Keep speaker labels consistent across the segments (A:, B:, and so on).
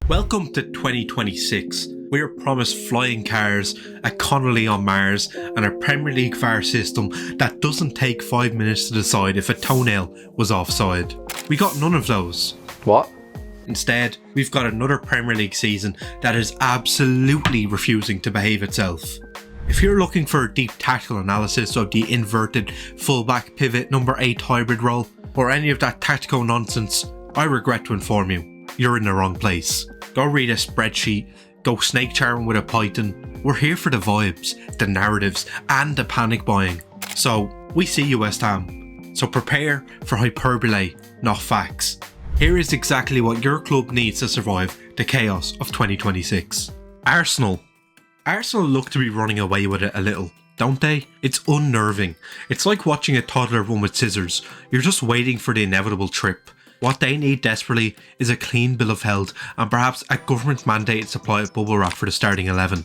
A: Welcome to 2026. We're promised flying cars, a Connolly on Mars, and a Premier League VAR system that doesn't take 5 minutes to decide if a toenail was offside. We got none of those.
B: What?
A: Instead, we've got another Premier League season that is absolutely refusing to behave itself. If you're looking for a deep tactical analysis of the inverted fullback pivot number 8 hybrid role, or any of that tactical nonsense, I regret to inform you, you're in the wrong place. Go read a spreadsheet, go snake charming with a python. We're here for the vibes, the narratives, and the panic buying. So, we see you, West Ham. So prepare for hyperbole, not facts. Here is exactly what your club needs to survive the chaos of 2026. Arsenal look to be running away with it a little, don't they? It's unnerving. It's like watching a toddler run with scissors. You're just waiting for the inevitable trip. What they need desperately is a clean bill of health and perhaps a government-mandated supply of bubble wrap for the starting 11.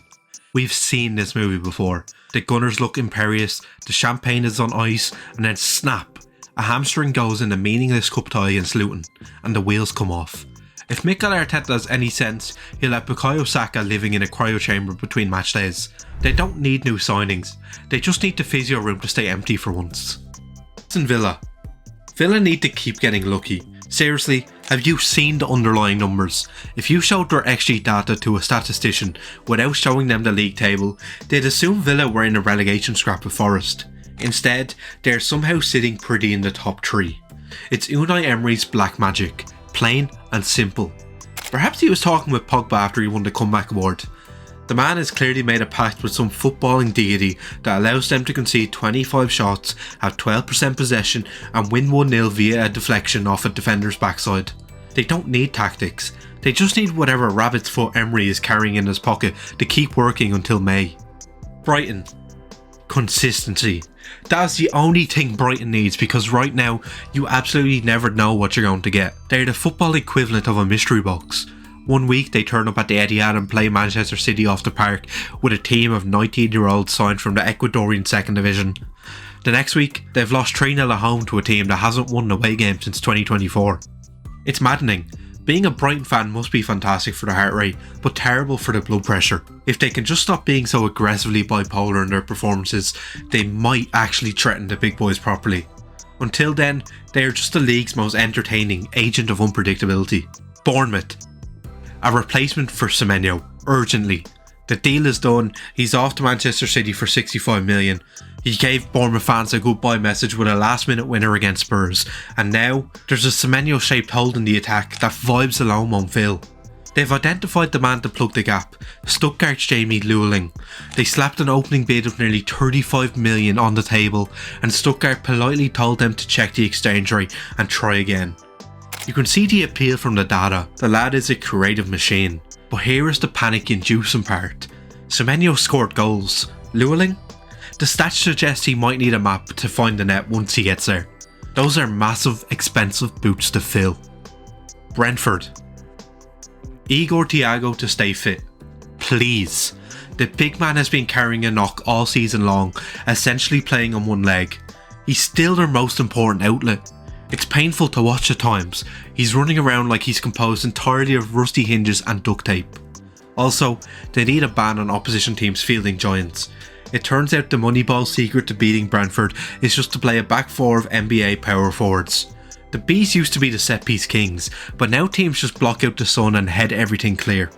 A: We've seen this movie before. The Gunners look imperious, the champagne is on ice, and then snap! A hamstring goes in a meaningless cup tie against Luton, and the wheels come off. If Mikel Arteta has any sense, he'll have Bukayo Saka living in a cryo chamber between match days. They don't need new signings, they just need the physio room to stay empty for once. And Villa need to keep getting lucky. Seriously, have you seen the underlying numbers? If you showed their XG data to a statistician without showing them the league table, they'd assume Villa were in a relegation scrap with Forest. Instead, they're somehow sitting pretty in the top 3. It's Unai Emery's black magic, plain and simple. Perhaps he was talking with Pogba after he won the comeback award. The man has clearly made a pact with some footballing deity that allows them to concede 25 shots, have 12% possession and win 1-0 via a deflection off a defender's backside. They don't need tactics, they just need whatever rabbit's foot Emery is carrying in his pocket to keep working until May. Brighton. Consistency. That's the only thing Brighton needs, because right now you absolutely never know what you're going to get. They're the football equivalent of a mystery box. One week they turn up at the Etihad and play Manchester City off the park with a team of 19-year-olds signed from the Ecuadorian 2nd Division. The next week they've lost 3-0 at home to a team that hasn't won an away game since 2024. It's maddening. Being a Brighton fan must be fantastic for the heart rate, but terrible for the blood pressure. If they can just stop being so aggressively bipolar in their performances, they might actually threaten the big boys properly. Until then, they are just the league's most entertaining agent of unpredictability. Bournemouth. A replacement for Semenyo, urgently. The deal is done, he's off to Manchester City for 65 million. He gave Bournemouth fans a goodbye message with a last minute winner against Spurs, and now there's a Semenyo shaped hole in the attack that vibes alone won't fill. They've identified the man to plug the gap, Stuttgart's Jamie Lewelling. They slapped an opening bid of nearly 35 million on the table, and Stuttgart politely told them to check the exchange rate and try again. You can see the appeal from the data, the lad is a creative machine. But here is the panic-inducing part. Semenyo scored goals. Lewelling? The stats suggest he might need a map to find the net once he gets there. Those are massive, expensive boots to fill. Brentford. Igor Thiago to stay fit. Please. The big man has been carrying a knock all season long, essentially playing on one leg. He's still their most important outlet. It's painful to watch at times. He's running around like he's composed entirely of rusty hinges and duct tape. Also, they need a ban on opposition teams fielding giants. It turns out the Moneyball secret to beating Brentford is just to play a back four of NBA power forwards. The Bees used to be the set piece kings, but now teams just block out the sun and head everything clear.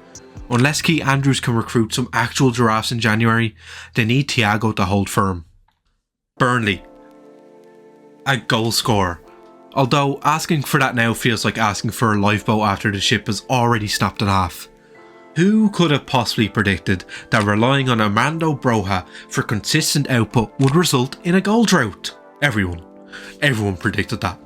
A: Unless Keith Andrews can recruit some actual giraffes in January, they need Thiago to hold firm. Burnley. A goal scorer. Although asking for that now feels like asking for a lifeboat after the ship has already snapped in half. Who could have possibly predicted that relying on Armando Broja for consistent output would result in a goal drought? Everyone predicted that.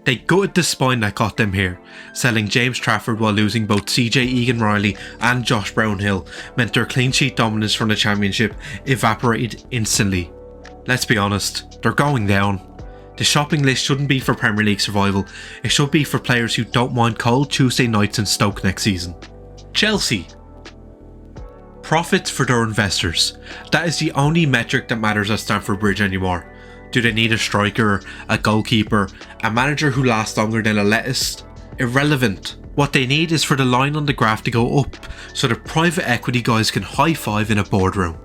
A: They gutted the spine that got them here. Selling James Trafford while losing both CJ Egan-Riley and Josh Brownhill meant their clean sheet dominance from the championship evaporated instantly. Let's be honest, they're going down. The shopping list shouldn't be for Premier League survival, it should be for players who don't mind cold Tuesday nights in Stoke next season. Chelsea. Profits for their investors. That is the only metric that matters at Stamford Bridge anymore. Do they need a striker, a goalkeeper, a manager who lasts longer than a lettuce? Irrelevant. What they need is for the line on the graph to go up so the private equity guys can high five in a boardroom.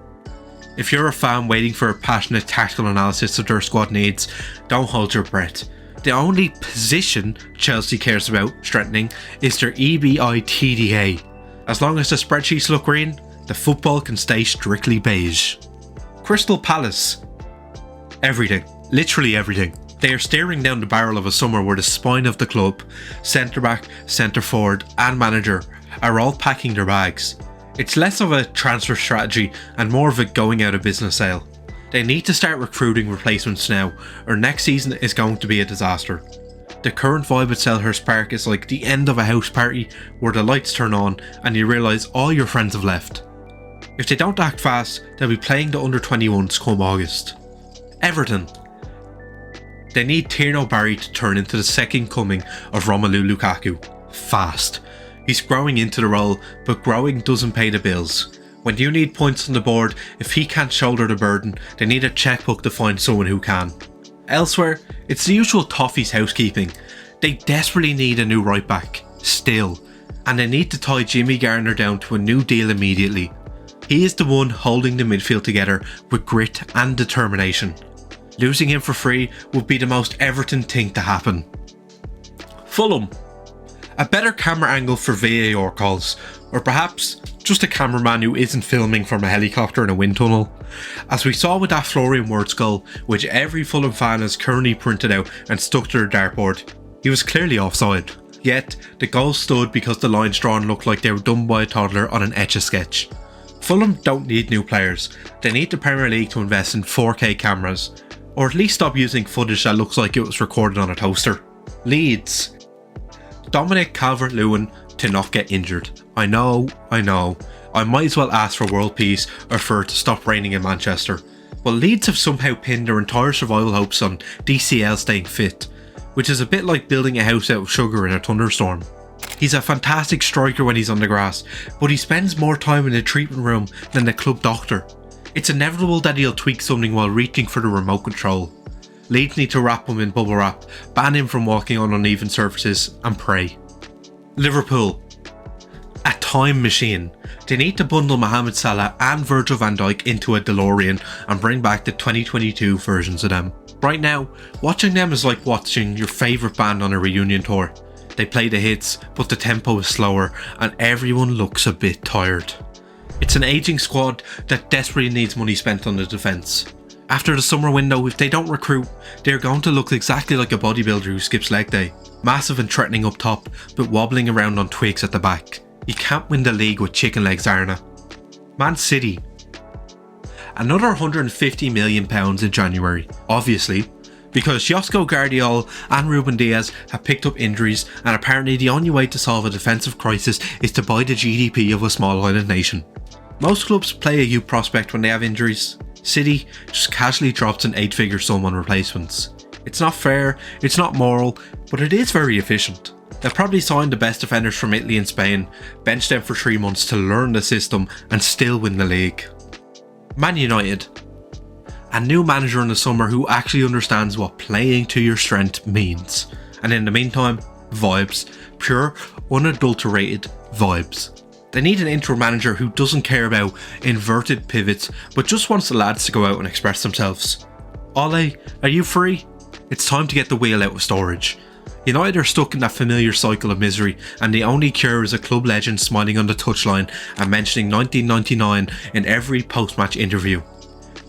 A: If you're a fan waiting for a passionate tactical analysis of their squad needs, don't hold your breath. The only position Chelsea cares about strengthening is their EBITDA. As long as the spreadsheets look green, the football can stay strictly beige. Crystal Palace. Everything. Literally everything. They are staring down the barrel of a summer where the spine of the club, centre-back, centre-forward and manager are all packing their bags. It's less of a transfer strategy and more of a going out of business sale. They need to start recruiting replacements now, or next season is going to be a disaster. The current vibe at Selhurst Park is like the end of a house party where the lights turn on and you realise all your friends have left. If they don't act fast, they'll be playing the under-21s come August. Everton. They need Tierno Barry to turn into the second coming of Romelu Lukaku. Fast. He's growing into the role, but growing doesn't pay the bills. When you need points on the board, if he can't shoulder the burden, they need a checkbook to find someone who can. Elsewhere, it's the usual Toffee's housekeeping. They desperately need a new right back, still, and they need to tie Jimmy Garner down to a new deal immediately. He is the one holding the midfield together with grit and determination. Losing him for free would be the most Everton thing to happen. Fulham. A better camera angle for VAR calls, or perhaps just a cameraman who isn't filming from a helicopter in a wind tunnel. As we saw with that Florian Wirtz goal, which every Fulham fan has currently printed out and stuck to their dartboard, he was clearly offside. Yet, the goal stood because the lines drawn looked like they were done by a toddler on an Etch-a-Sketch. Fulham don't need new players, they need the Premier League to invest in 4K cameras, or at least stop using footage that looks like it was recorded on a toaster. Leeds. Dominic Calvert-Lewin to not get injured. I know. I might as well ask for world peace or for it to stop raining in Manchester. But Leeds have somehow pinned their entire survival hopes on DCL staying fit, which is a bit like building a house out of sugar in a thunderstorm. He's a fantastic striker when he's on the grass, but he spends more time in the treatment room than the club doctor. It's inevitable that he'll tweak something while reaching for the remote control. Leeds need to wrap him in bubble wrap, ban him from walking on uneven surfaces, and pray. Liverpool. A time machine. They need to bundle Mohamed Salah and Virgil van Dijk into a DeLorean and bring back the 2022 versions of them. Right now, watching them is like watching your favourite band on a reunion tour. They play the hits, but the tempo is slower and everyone looks a bit tired. It's an ageing squad that desperately needs money spent on the defence. After the summer window, if they don't recruit, they're going to look exactly like a bodybuilder who skips leg day. Massive and threatening up top, but wobbling around on twigs at the back. You can't win the league with chicken legs, Arna. Man City. Another £150 million in January, obviously, because Josko Guardiola and Ruben Diaz have picked up injuries, and apparently the only way to solve a defensive crisis is to buy the GDP of a small island nation. Most clubs play a youth prospect when they have injuries. City just casually drops an 8-figure sum on replacements. It's not fair, it's not moral, but it is very efficient. They'll probably sign the best defenders from Italy and Spain, bench them for 3 months to learn the system and still win the league. Man United. A new manager in the summer who actually understands what playing to your strength means. And in the meantime, vibes. Pure, unadulterated vibes. They need an interim manager who doesn't care about inverted pivots, but just wants the lads to go out and express themselves. Ole, are you free? It's time to get the wheel out of storage. United are stuck in that familiar cycle of misery, and the only cure is a club legend smiling on the touchline and mentioning 1999 in every post-match interview.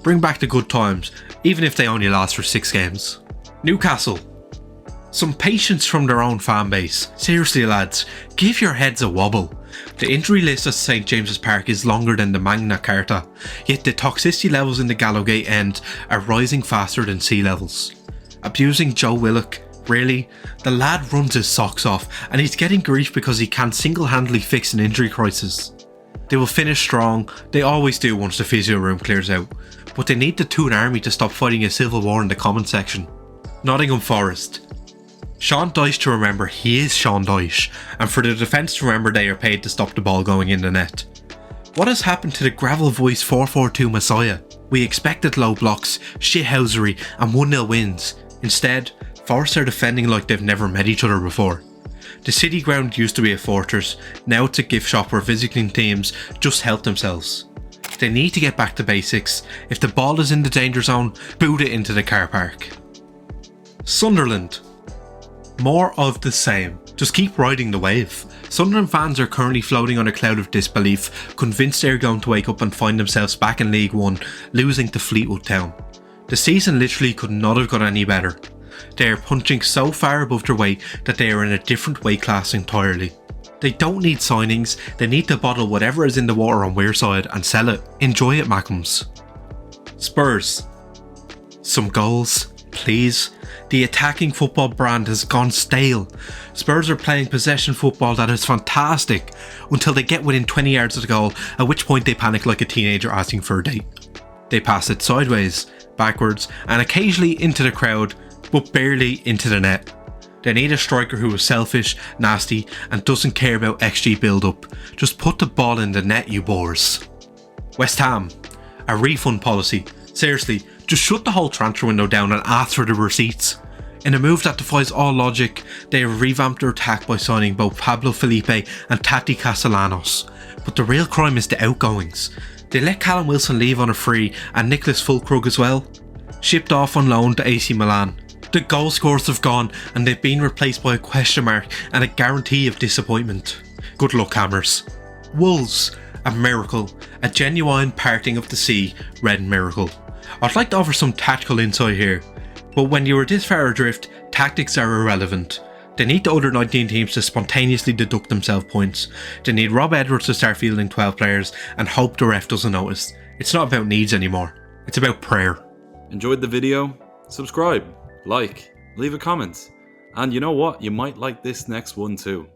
A: Bring back the good times, even if they only last for 6 games. Newcastle. Some patience from their own fan base. Seriously lads, give your heads a wobble. The injury list at St James's Park is longer than the Magna Carta, yet the toxicity levels in the Gallowgate end are rising faster than sea levels. Abusing Joe Willock, really? The lad runs his socks off and he's getting grief because he can't single-handedly fix an injury crisis. They will finish strong, they always do once the physio room clears out, but they need the Toon Army to stop fighting a civil war in the comment section. Nottingham Forest. Sean Dyche to remember he is Sean Dyche, and for the defence to remember they are paid to stop the ball going in the net. What has happened to the gravel voice 4-4-2 messiah? We expected low blocks, shithousery and 1-0 wins. Instead, Forest are defending like they've never met each other before. The City Ground used to be a fortress, now it's a gift shop where visiting teams just help themselves. They need to get back to basics. If the ball is in the danger zone, boot it into the car park. Sunderland. More of the same. Just keep riding the wave. Sunderland fans are currently floating on a cloud of disbelief, convinced they're going to wake up and find themselves back in League One, losing to Fleetwood Town. The season literally could not have got any better. They are punching so far above their weight that they are in a different weight class entirely. They don't need signings, they need to bottle whatever is in the water on Wearside and sell it. Enjoy it, Mackems. Spurs. Some goals, please. The attacking football brand has gone stale. Spurs are playing possession football that is fantastic until they get within 20 yards of the goal, at which point they panic like a teenager asking for a date. They pass it sideways, backwards and occasionally into the crowd, but barely into the net. They need a striker who is selfish, nasty and doesn't care about XG build-up. Just put the ball in the net, you bores. West Ham. A refund policy. Seriously, just shut the whole transfer window down and ask for the receipts. In a move that defies all logic, they have revamped their attack by signing both Pablo Felipe and Tati Castellanos. But the real crime is the outgoings. They let Callum Wilson leave on a free and Nicholas Fulkrug as well. Shipped off on loan to AC Milan. The goal scorers have gone and they've been replaced by a question mark and a guarantee of disappointment. Good luck, Hammers. Wolves. A miracle. A genuine parting of the sea. Red miracle. I'd like to offer some tactical insight here, but when you are this far adrift, tactics are irrelevant. They need the other 19 teams to spontaneously deduct themselves points. They need Rob Edwards to start fielding 12 players and hope the ref doesn't notice. It's not about needs anymore, it's about prayer.
B: Enjoyed the video? Subscribe, like, leave a comment, and you know what? You might like this next one too.